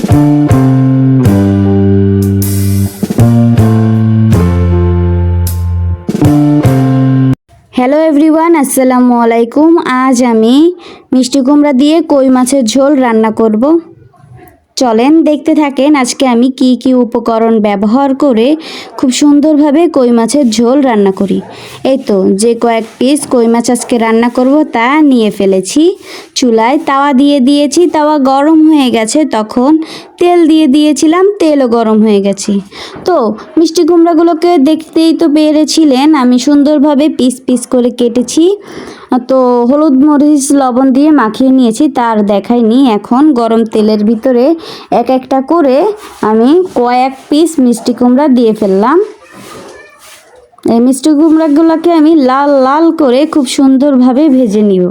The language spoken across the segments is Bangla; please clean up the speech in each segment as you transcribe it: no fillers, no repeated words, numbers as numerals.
হ্যালো এভরিওয়ান, আসসালামু আলাইকুম। আজ আমি মিষ্টি কুমড়া দিয়ে কই মাছের ঝোল রান্না করব। চলেন দেখতে থাকেন আজকে আমি কি কি উপকরণ ব্যবহার করে খুব সুন্দরভাবে কই মাছের ঝোল রান্না করি। এই তো যে কয়েক পিস কই মাছ আজকে রান্না করব তা নিয়ে ফেলেছি। চুলায় তাওয়া দিয়ে দিয়েছি, তাওয়া গরম হয়ে গেছে, তখন তেল দিয়ে দিয়েছিলাম, তেলও গরম হয়ে গেছে। তো মিষ্টি কুমড়াগুলোকে দেখতেই তো পেরেছিলেন আমি সুন্দরভাবে পিস পিস করে কেটেছি। তো হলুদ মরিচ লবণ দিয়ে মাখিয়ে নিয়েছি, তার দেখাইনি। এখন গরম তেলের ভিতরে এক একটা করে আমি কয়েক পিস মিষ্টি কুমড়া দিয়ে ফেললাম। এই মিষ্টি কুমড়াগুলোকে আমি লাল লাল করে খুব সুন্দরভাবে ভেজে নিব।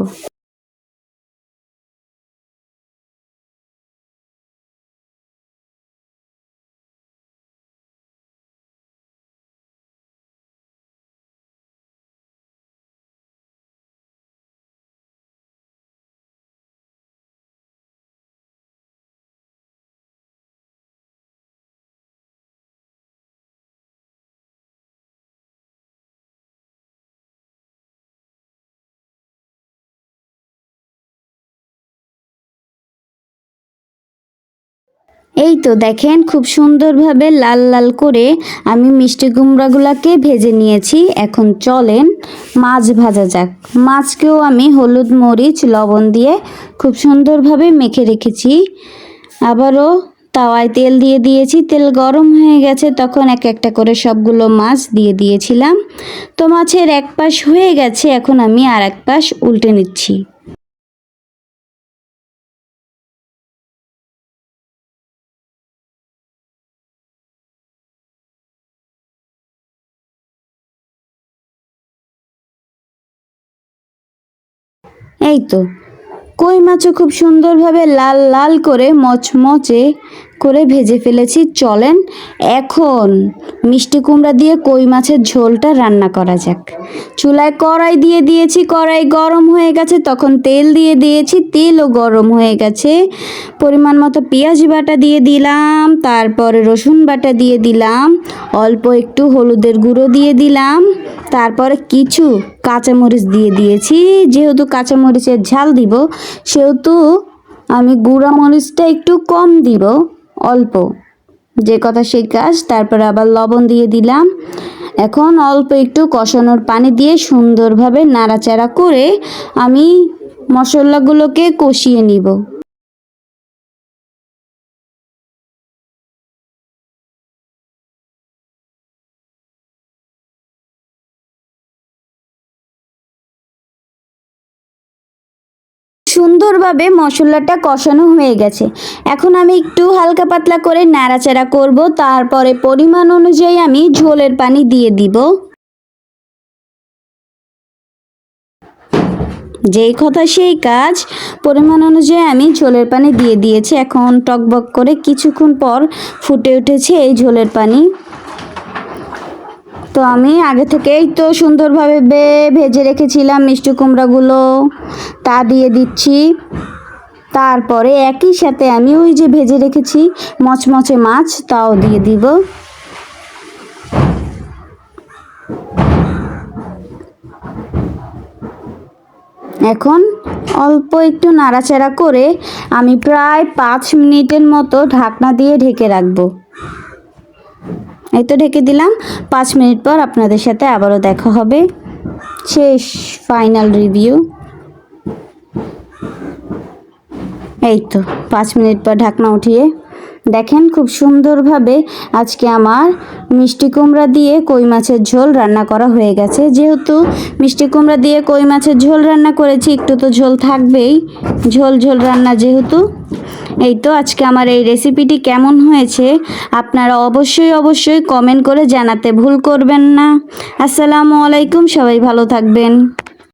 এই তো দেখেন খুব সুন্দরভাবে লাল লাল করে আমি মিষ্টি কুমড়াগুলোকে ভেজে নিয়েছি। এখন চলেন মাছ ভাজা যাক। মাছকেও আমি হলুদ মরিচ লবণ দিয়ে খুব সুন্দরভাবে মেখে রেখেছি। আবারও তাওয়ায় তেল দিয়ে দিয়েছি, তেল গরম হয়ে গেছে, তখন এক একটা করে সবগুলো মাছ দিয়ে দিয়েছিলাম। তো মাছের এক পাশ হয়ে গেছে, এখন আমি আর এক পাশ উল্টে নিচ্ছি। এই তো কই মাছও খুব সুন্দরভাবে লাল লাল করে মচমচে করে ভেজে ফেলেছি। চলেন এখন মিষ্টি কুমড়া দিয়ে কই মাছের ঝোলটা রান্না করা যাক। চুলায় কড়াই দিয়ে দিয়েছি, কড়াই গরম হয়ে গেছে, তখন তেল দিয়ে দিয়েছি, তেলও গরম হয়ে গেছে। পরিমাণ মতো পেঁয়াজ বাটা দিয়ে দিলাম, তারপরে রসুন বাটা দিয়ে দিলাম, অল্প একটু হলুদের গুঁড়ো দিয়ে দিলাম, তারপরে কিছু কাঁচামরিচ দিয়ে দিয়েছি। যেহেতু কাঁচামরিচের ঝাল দিব সেহেতু আমি গুঁড়া মরিচটা একটু কম দিব, অল্প, যে কথা সেই কাজ। তারপরে আবার লবণ দিয়ে দিলাম। এখন অল্প একটু কষানোর পানি দিয়ে সুন্দরভাবে নাড়াচাড়া করে আমি মশলাগুলোকে কষিয়ে নিব। সুন্দরভাবে মশলাটা কষানো হয়ে গেছে। এখন আমি একটু হালকা পাতলা করে নাড়াচাড়া করব, তারপরে পরিমাণ অনুযায়ী আমি ঝোলের পানি দিয়ে দিব। যেই কথা সেই কাজ, পরিমাণ অনুযায়ী আমি ঝোলের পানি দিয়ে দিয়েছি। এখন টকবক করে কিছুক্ষণ পর ফুটে উঠেছে এই ঝোলের পানি। তো আমি আগে থেকেই তো সুন্দরভাবে ভেজে রেখেছিলাম মিষ্টি কুমড়াগুলো, তা দিয়ে দিচ্ছি। তারপরে একই সাথে আমি ওই যে ভেজে রেখেছি মচমচে মাছ, তাও দিয়ে দিব। এখন অল্প একটু নাড়াচাড়া করে আমি প্রায় 5 মিনিটের মতো ঢাকনা দিয়ে ঢেকে রাখবো। এই তো ঢেকে দিলাম। 5 মিনিট পর আপনাদের সাথে আবারও দেখা হবে। শেষ ফাইনাল রিভিউ। এই তো 5 মিনিট পর ঢাকনা উঠিয়ে দেখেন খুব সুন্দরভাবে আজকে আমার মিষ্টি কুমড়া দিয়ে কই মাছের ঝোল রান্না করা হয়ে গেছে। যেহেতু মিষ্টি কুমড়া দিয়ে কই মাছের ঝোল রান্না করেছি, একটু তো ঝোল থাকবেই, ঝোল ঝোল রান্না যেহেতু। এই তো আজকে আমার এই রেসিপিটি কেমন হয়েছে আপনারা অবশ্যই কমেন্ট করে জানাতে ভুল করবেন না। আসসালামু আলাইকুম, সবাই ভালো থাকবেন।